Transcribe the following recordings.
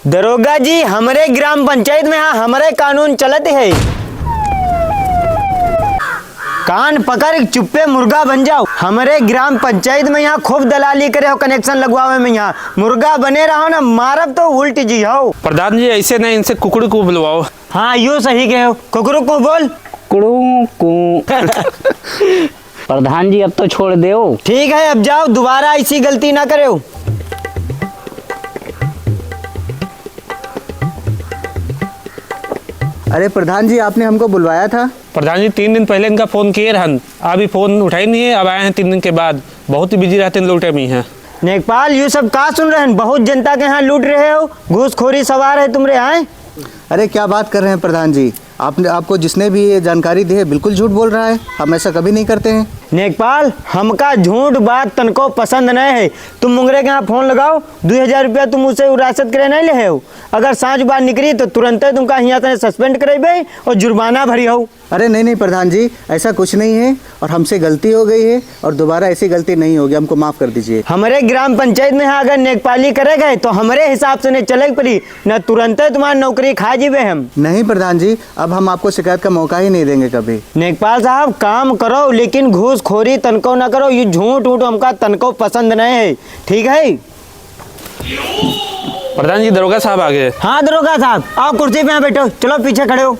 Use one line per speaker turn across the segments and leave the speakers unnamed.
दरोगा जी, हमारे ग्राम पंचायत में यहाँ हमारे कानून चलते है। कान पकड़ चुप्पे मुर्गा बन जाओ। हमारे ग्राम पंचायत में यहाँ खूब दलाली करे हो, कनेक्शन लगवावे में यहाँ मुर्गा बने रहो ना, मारब तो उल्ट जी हो।
प्रधान जी ऐसे नहीं, इनसे कुकड़ू को बुलवाओ।
हाँ यूँ सही कहे हो, कुकरू को बोल।
कुड़ू को प्रधान जी अब तो छोड़ दो।
ठीक है, अब जाओ, दोबारा ऐसी गलती ना करे हो।
अरे प्रधान जी, आपने हमको बुलवाया था।
प्रधान जी 3 दिन पहले इनका फोन किए रहन, अभी फोन उठाई नहीं है। अब आए हैं 3 दिन के बाद, बहुत ही बिजी रहते हैं, लूटे में हैं।
नेकपाल ये सब का सुन रहे हैं? बहुत जनता के यहाँ लूट रहे हो, घूसखोरी सवार है तुमरे यहाँ।
अरे क्या बात कर रहे हैं प्रधान जी, आपको जिसने भी ये जानकारी दी है बिल्कुल झूठ बोल रहा है। हम ऐसा कभी नहीं करते हैं।
नेकपाल, हमका झूठ बात तनको पसंद नहीं है। तुम मुंगरे के यहाँ फोन लगाओ, 2000 रुपया तुम उसे विरासत करे नहीं ले हो। अगर सांच बात निकली तो तुरंत तुमका यहाँ से सस्पेंड करेबे और जुर्माना भरी हो।
अरे नहीं नहीं प्रधान जी, ऐसा कुछ नहीं है और हमसे गलती हो गई है और दोबारा ऐसी गलती नहीं होगी, हमको माफ़ कर दीजिए।
हमारे ग्राम पंचायत में अगर नेकपाली करे गए तो हमारे हिसाब से नहीं चले पड़ी, न तुरंत तुम्हारी नौकरी खा जीवे हम।
नहीं प्रधान जी, अब हम आपको शिकायत का मौका ही नहीं देंगे कभी।
नेकपाल साहब, काम करो लेकिन घूसखोरी तनको न करो। ये झूठ वूठ हमका तनको पसंद नहीं है, ठीक है?
प्रधान जी दरोगा साहब आ गए।
हाँ दरोगा साहब, आओ कुर्सी पे यहाँ बैठो, चलो पीछे खड़े हो।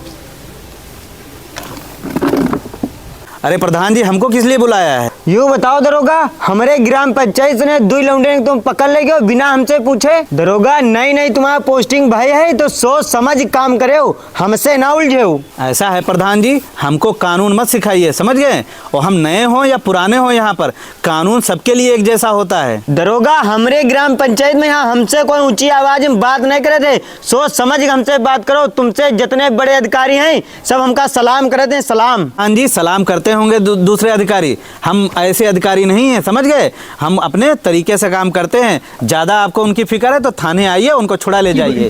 अरे प्रधान जी, हमको किस लिए बुलाया है?
यूँ बताओ दरोगा, हमारे ग्राम पंचायत ने 2 लौंडे तुम पकड़ ले गए बिना हमसे पूछे। दरोगा नहीं नहीं, तुम्हारा पोस्टिंग भाई है तो सोच समझ काम करे हो, हमसे ना उलझे हो।
ऐसा है प्रधान जी, हमको कानून मत सिखाइए, समझ गए? और हम नए हों या पुराने हों, यहाँ पर कानून सबके लिए एक जैसा होता है।
दरोगा, हमारे ग्राम पंचायत में यहाँ हमसे कोई ऊंची आवाज में बात नहीं करे थे। सोच समझ के हमसे बात करो। तुमसे जितने बड़े अधिकारी हैं सब हमका सलाम करे थे, सलाम।
हाँ जी, सलाम करते होंगे दूसरे अधिकारी, हम ऐसे अधिकारी नहीं हैं, समझ गए? हम अपने तरीके से काम करते हैं। ज़्यादा आपको उनकी फिक्र है तो थाने आइए, उनको छुड़ा ले जाइए।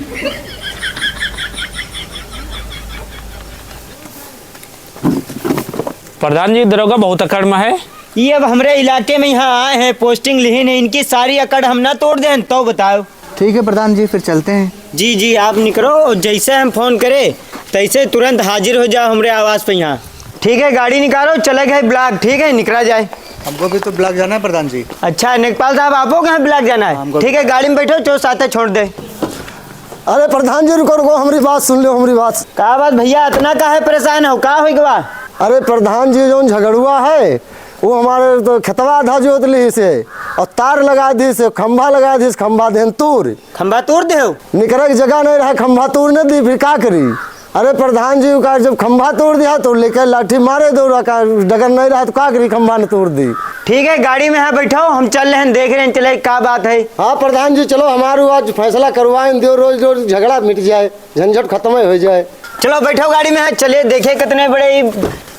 प्रधान जी दरोगा बहुत अकड़ में है।
ये अब हमारे इलाके में यहाँ आए हैं, पोस्टिंग ली नहीं, इनकी सारी अकड़ हम ना तोड़ दें तो बताओ।
ठीक है प्रधान जी, फिर चलते हैं।
जी जी, आप निकलो, जैसे हम फोन करें तैसे तुरंत हाजिर हो जाओ हमारे आवास पे यहाँ। ठीक है, गाड़ी निकालो, चले गए ब्लॉक। ठीक है, निकला जाए।
हमको भी तो ब्लॉक जाना है प्रधान जी।
अच्छा नेकपाल साहब, आपको कहाँ ब्लॉक जाना है? ठीक है, गाड़ी में बैठो, चो साथे छोड़ दे।
अरे प्रधान जी रुको रुको, हमारी बात सुन लो, हमारी बात।
का बात भैया, इतना काहे परेशान हो? का हुई बा?
अरे प्रधान जी जो झगड़ुआ है वो हमारे तो खेतवा आधा जोत ली से और तार लगा दी से, खंभा लगा दी, खंभा देन तूर,
खंभा तोड़ दे हो।
निकले की जगह नहीं रहा, खंभा तोड़ नहीं दी, फिर क्या करी? अरे प्रधान जी का जब खंभा तोड़ दिया तो लेकर लाठी मारे दो, डगर नहीं रहा तो क्या करी? खंभा ने तोड़ दी।
ठीक है, गाड़ी में यहाँ बैठो, हम चल रहे हैं, देख रहे हैं चले क्या बात है।
हाँ प्रधान जी चलो, हमारे आज फैसला करवाएं दो, रोज रोज झगड़ा मिट जाए, झंझट खत्म हो जाए।
चलो बैठो गाड़ी में, चले देखे कितने बड़े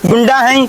गुंडा हैं।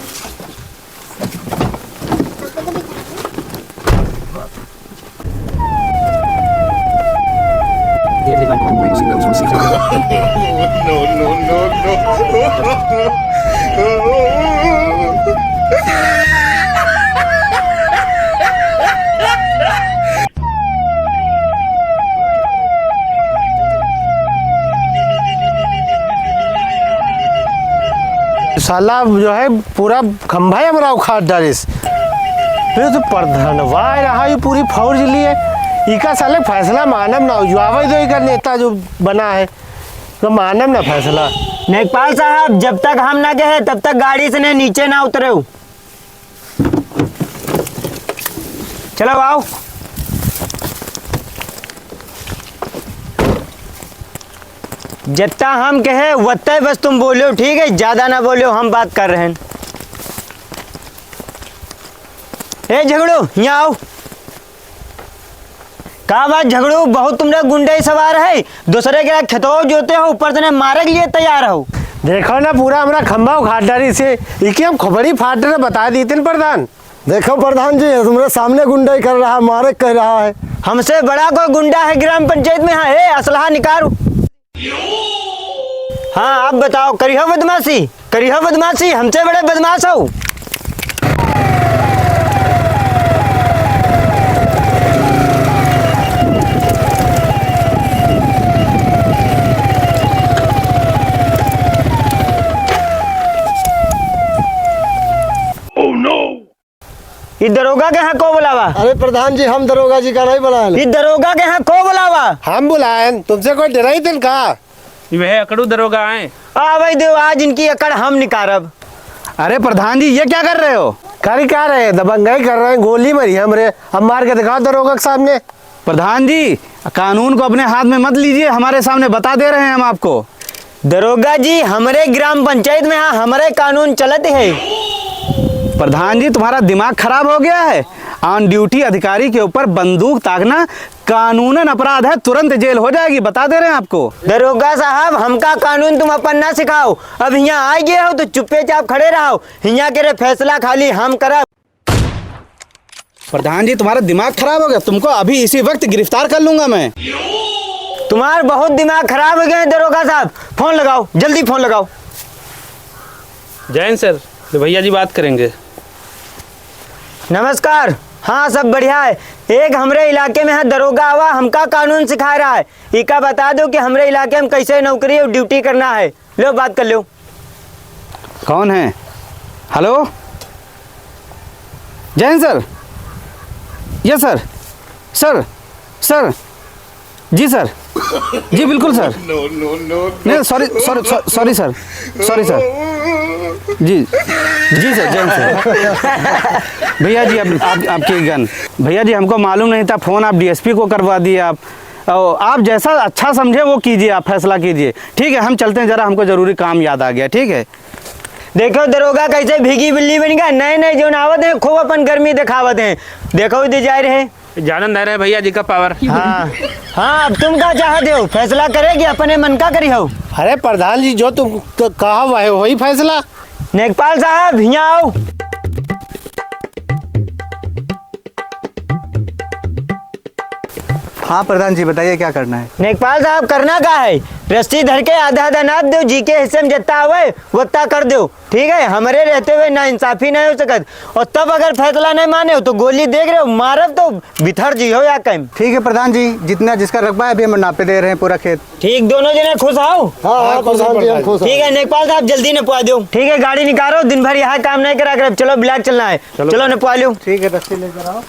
साला जो है पूरा खंभा है हमारा उखाड़ डालिस। फिर तो प्रधानवा रहा, ये पूरी फौज ली है। इका साले फैसला मानव ना हो, जो आवे दो इका नेता जो बना है तो मानव ना फैसला।
नेकपाल साहब, जब तक हम ना गए तब तक गाड़ी से नीचे ना उतरे हो। चलो आओ। जितना हम कहे वत्ते बस तुम बोलो, ठीक है? ज्यादा ना बोलो, हम बात कर रहे हैं। ए झगड़ू, यहाँ आओ। का बात झगड़ू, बहुत तुमने गुंडे सवार है, दूसरे के खेतों जोते हो, ऊपर से मारे के लिए तैयार हो।
देखो ना, पूरा हमारा खंभा उखाड़ डाली से, इकी हम खोपड़ी फाट रहे, बता दी थे प्रधान।
देखो प्रधान जी, तुम्हारे सामने गुंडाई कर रहा है, मारे कह रहा है।
हमसे बड़ा कोई गुंडा है ग्राम पंचायत में? हाँ है, असलहा निकाल। हाँ आप बताओ, करी हो बदमाशी? करी हो बदमाशी? हमसे बड़े बदमाश हो। ये दरोगा के यहाँ को बुलावा?
अरे प्रधान जी हम दरोगा जी का नहीं बनाए
ये दरोगा के यहाँ को बुलावा?
हम बुलाए तुमसे कोई डराई दिन का?
वह अकड़ू दरोगा आए।
भाई देव आज इनकी अकड़ हम निकारब।
अरे प्रधान जी ये क्या कर रहे हो?
कर क्या रहे, दबंगाई कर रहे हैं, गोली मरी हमरे, हम मार के दिखाओ दरोगा के सामने।
प्रधान जी कानून को अपने हाथ में मत लीजिए, हमारे सामने बता दे रहे हैं हम आपको।
दरोगा जी हमारे ग्राम पंचायत में यहाँ हमारे कानून चलते है।
प्रधान जी तुम्हारा दिमाग खराब हो गया है? ऑन ड्यूटी अधिकारी के ऊपर बंदूक ताकना कानूनन अपराध है, तुरंत जेल हो जाएगी, बता दे रहे हैं आपको।
दरोगा साहब हमका कानून तुम अपन ना सिखाओ, अब यहाँ आ गए हो तो चुप्पे चाप खड़े रहो, यहाँ के फैसला खाली हम करब।
प्रधान जी तुम्हारा दिमाग खराब हो गया, तुमको अभी इसी वक्त गिरफ्तार कर लूंगा मैं।
तुम्हारा बहुत दिमाग खराब हो गया है दरोगा साहब, फोन लगाओ, जल्दी फोन लगाओ।
जैन सर, तो भैया जी बात करेंगे।
नमस्कार। हाँ सब बढ़िया है। एक हमरे इलाके में है दरोगा आवा, हमका कानून सिखा रहा है, इका बता दो कि हमरे इलाके में कैसे नौकरी और ड्यूटी करना है। लो बात कर लो।
कौन है? Hello Jain sir? Yes sir. Sir sir जी सर, जी बिल्कुल सर। नहीं sorry sorry sorry sir, sorry sir. जी जी सर, जैन सर। भैया जी आपकी गन, भैया जी हमको मालूम नहीं था, फ़ोन आप डीएसपी को करवा दिए आप। आप जैसा अच्छा समझे वो कीजिए, आप फैसला कीजिए। ठीक है हम चलते हैं, ज़रा हमको ज़रूरी काम याद आ गया। ठीक है।
देखो दरोगा कैसे भीगी बिल्ली बन गया, नए नए जो नावत है खूब अपन गर्मी दिखावत हैं। देखो इधर जा रहे
जानन दे रहे भैया जी का पावर।
हाँ हाँ, अब तुम क्या चाहते हो? फैसला करेगी अपने मन का करी हो?
अरे प्रधान जी जो तुम तो कहा वही फैसला।
नेकपाल साहब यहाँ आओ।
हाँ प्रधान जी बताइए क्या करना है।
नेकपाल साहब करना क्या है? रस्सी धर के आधा आधा नाप दो, जी के हिस्से में जितना आवे उतना कर दो। ठीक है, हमारे रहते हुए ना इंसाफी नहीं हो सकत। और तब अगर फैसला नहीं माने हो तो गोली देख रहे हो, मारब तो बिथर जी हो या कहीं।
ठीक है प्रधान जी, जितना जिसका रकबा है अभी हम नापे दे रहे हैं पूरा खेत।
ठीक, दोनों जने खुश आओ।
हाँ प्रधान जी हम खुश हैं।
ठीक है नेकपाल साहब जल्दी नपवा दो। ठीक है गाड़ी निकालो, दिन भर यहाँ काम नहीं करा कर, चलो ब्लैक चलना है। चलो नपवा लो।
ठीक है रस्सी लेकर आओ।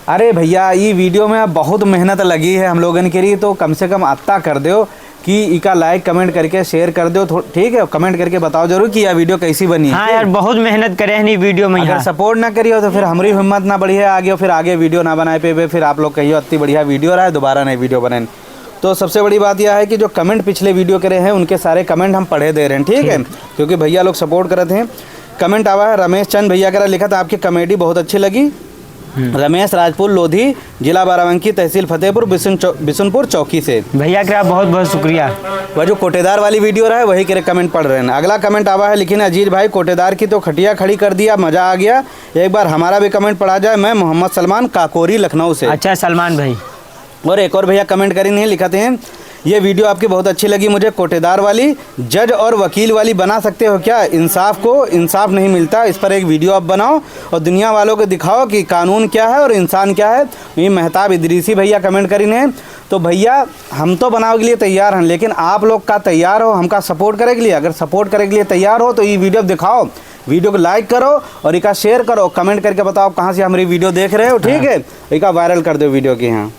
अरे भैया ये वीडियो में बहुत मेहनत लगी है हम लोगन के लिए, तो कम से कम अत्ता कर दो कि इका लाइक कमेंट करके शेयर कर दो। ठीक है, कमेंट करके बताओ जरूर कि यह वीडियो कैसी बनी है।
हाँ यार बहुत मेहनत करे हैं वीडियो में।
अगर सपोर्ट ना करियो तो फिर हमारी हिम्मत ना बढ़ी है आगे, फिर आगे वीडियो ना बनाए पे फिर आप लोग कहियो इतनी बढ़िया वीडियो रहा है, दोबारा नई वीडियो बनाए। तो सबसे बड़ी बात यह है कि जो कमेंट पिछले वीडियो करे हैं उनके सारे कमेंट हम पढ़े दे रहे हैं। ठीक है, क्योंकि भैया लोग सपोर्ट करते हैं। कमेंट आवा है रमेश चंद भैया का, लिखा था आपकी कॉमेडी बहुत अच्छी लगी। रमेश राजपुर लोधी, जिला बाराबंकी, तहसील फतेहपुर, बिशुनपुर चौकी से।
भैया का बहुत बहुत शुक्रिया।
वह जो कोटेदार वाली वीडियो रहा है वही के कमेंट पढ़ रहे हैं। अगला कमेंट आवा है, लेकिन अजीज भाई कोटेदार की तो खटिया खड़ी कर दिया, मज़ा आ गया, एक बार हमारा भी कमेंट पढ़ा जाए। मैं मोहम्मद सलमान काकोरी लखनऊ से।
अच्छा सलमान भाई।
और एक और भैया कमेंट करी नहीं, लिखाते हैं ये वीडियो आपकी बहुत अच्छी लगी मुझे, कोटेदार वाली जज और वकील वाली बना सकते हो क्या? इंसाफ को इंसाफ नहीं मिलता, इस पर एक वीडियो आप बनाओ और दुनिया वालों को दिखाओ कि कानून क्या है और इंसान क्या है। ये मेहताब इदरीसी भैया कमेंट करी ने। तो भैया हम तो बनाने के लिए तैयार हैं, लेकिन आप लोग का तैयार हो हमका सपोर्ट करे के लिए? अगर सपोर्ट करे के लिए तैयार हो तो ये वीडियो दिखाओ, वीडियो को लाइक करो और इका शेयर करो, कमेंट करके बताओ कहाँ से हमारी वीडियो देख रहे हो। ठीक है, इका वायरल कर दो वीडियो की। यहाँ